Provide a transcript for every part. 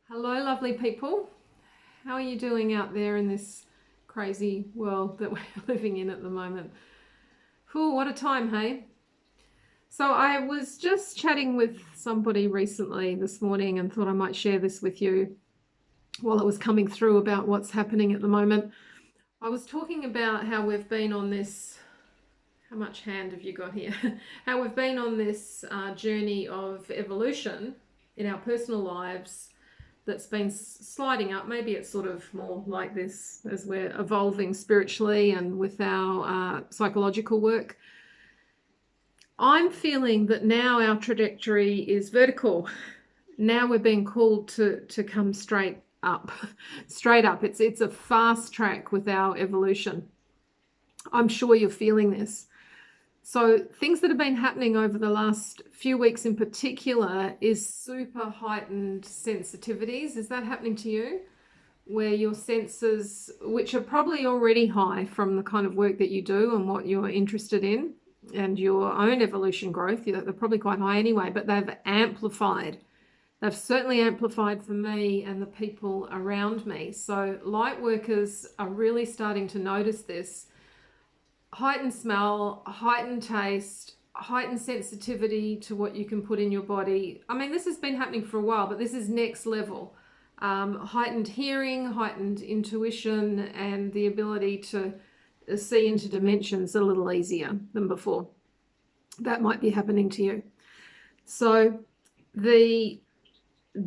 Hello, lovely people. How are you doing out there in this crazy world that we're living in at the moment? Whew, what a time, hey? So I was just chatting with somebody recently this morning and thought I might share this with you while it was coming through about what's happening at the moment. I was talking about how we've been on this, how much hand have you got here? How we've been on this journey of evolution in our personal lives that's been sliding up. Maybe it's sort of more like this as we're evolving spiritually and with our psychological work. I'm feeling that now our trajectory is vertical. Now we're being called to come straight up, straight up. It's a fast track with our evolution. I'm sure you're feeling this. So things that have been happening over the last few weeks in particular is super heightened sensitivities. Is that happening to you? Where your senses, which are probably already high from the kind of work that you do and what you're interested in and your own evolution growth, they're probably quite high anyway, but they've amplified. They've certainly amplified for me and the people around me. So light workers are really starting to notice this. Heightened smell, heightened taste, heightened sensitivity to what you can put in your body. I mean, this has been happening for a while, but this is next level. Heightened hearing, heightened intuition, and the ability to see into dimensions a little easier than before. That might be happening to you. So the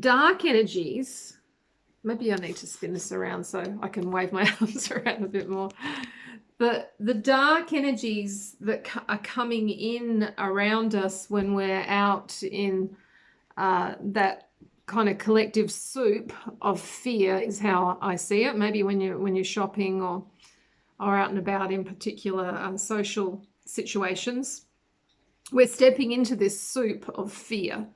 dark energies, maybe I need to spin this around so I can wave my arms around a bit more. The dark energies that are coming in around us when we're out in that kind of collective soup of fear is how I see it. Maybe when you're shopping or out and about in particular social situations, we're stepping into this soup of fear.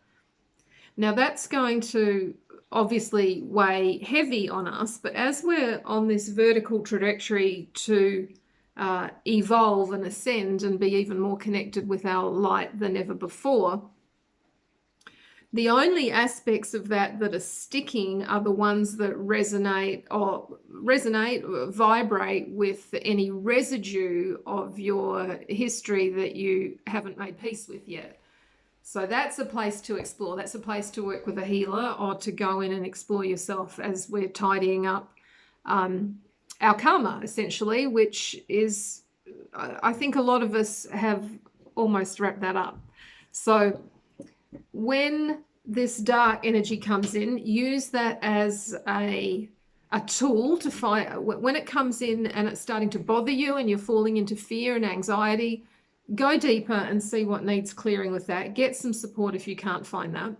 Now that's going to obviously weigh heavy on us, but as we're on this vertical trajectory to evolve and ascend and be even more connected with our light than ever before, the only aspects of that are sticking are the ones that resonate or vibrate with any residue of your history that you haven't made peace with yet. So that's a place to explore. That's a place to work with a healer or to go in and explore yourself as we're tidying up our karma, essentially, which is, I think a lot of us have almost wrapped that up. So when this dark energy comes in, use that as a tool to fight. When it comes in and it's starting to bother you and you're falling into fear and anxiety, go deeper and see what needs clearing with that. Get some support if you can't find that.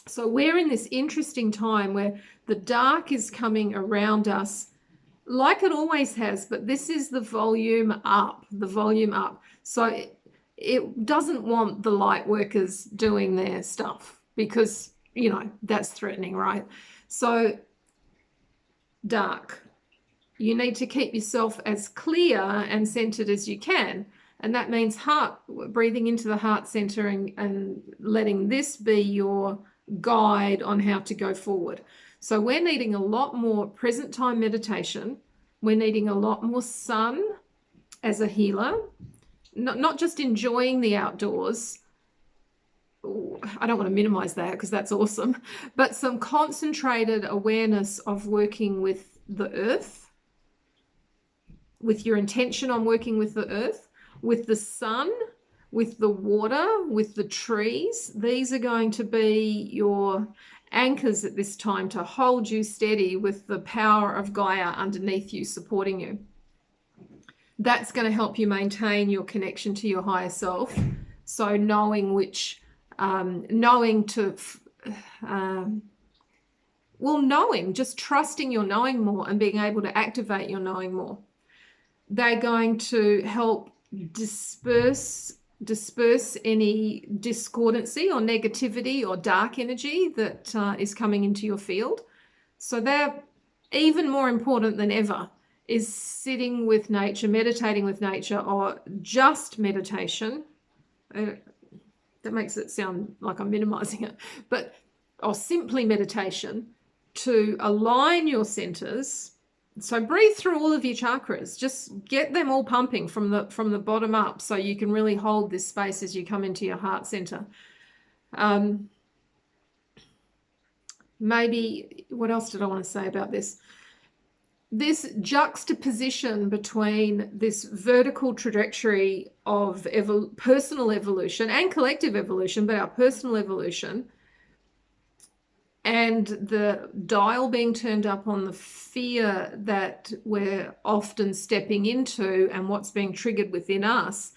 So we're in this interesting time where the dark is coming around us like it always has, but this is the volume up, So it doesn't want the light workers doing their stuff because, that's threatening, right? So dark. You need to keep yourself as clear and centered as you can. And that means breathing into the heart center and letting this be your guide on how to go forward. So we're needing a lot more present time meditation. We're needing a lot more sun as a healer, not just enjoying the outdoors. I don't want to minimize that because that's awesome, but some concentrated awareness of working with the earth, with your intention on working with the earth, with the sun, with the water, with the trees. These are going to be your anchors at this time to hold you steady with the power of Gaia underneath you, supporting you. That's going to help you maintain your connection to your higher self. So knowing just trusting your knowing more and being able to activate your knowing more. They're going to help disperse any discordancy or negativity or dark energy that is coming into your field. So they're even more important than ever is sitting with nature, meditating with nature, or just meditation. That makes it sound like I'm minimizing it, or simply meditation to align your centers. So breathe through all of your chakras. Just get them all pumping from the bottom up, so you can really hold this space as you come into your heart center. Maybe, what else did I want to say about this? This juxtaposition between this vertical trajectory of personal evolution and collective evolution, but our personal evolution, and the dial being turned up on the fear that we're often stepping into and what's being triggered within us,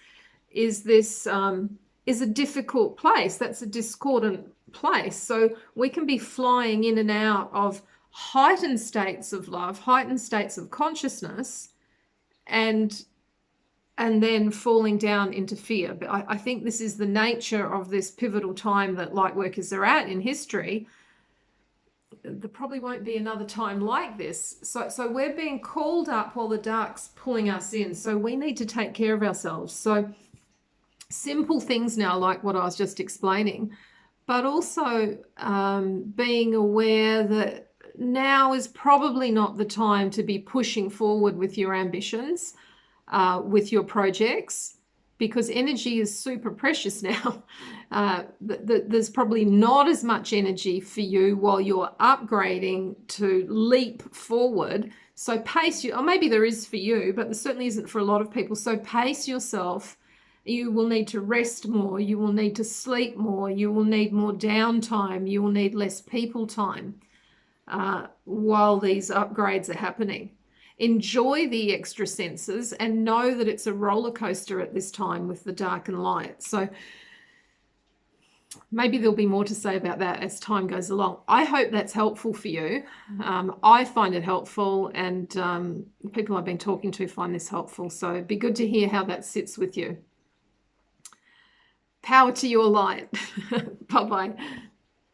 is this is a difficult place. That's a discordant place. So we can be flying in and out of heightened states of love, heightened states of consciousness, and then falling down into fear. But I think this is the nature of this pivotal time that Lightworkers are at in history. There probably won't be another time like this. So we're being called up while the dark's pulling us in. So we need to take care of ourselves. So simple things now, like what I was just explaining, but also being aware that now is probably not the time to be pushing forward with your ambitions, with your projects, because energy is super precious now. There's probably not as much energy for you while you're upgrading to leap forward. So pace you, or maybe there is for you, but there certainly isn't for a lot of people. So pace yourself. You will need to rest more. You will need to sleep more. You will need more downtime. You will need less people time while these upgrades are happening. Enjoy the extra senses and know that it's a roller coaster at this time with the dark and light. So maybe there'll be more to say about that as time goes along. I hope that's helpful for you. I find it helpful, and people I've been talking to find this helpful. So it'd be good to hear how that sits with you. Power to your light. Bye-bye.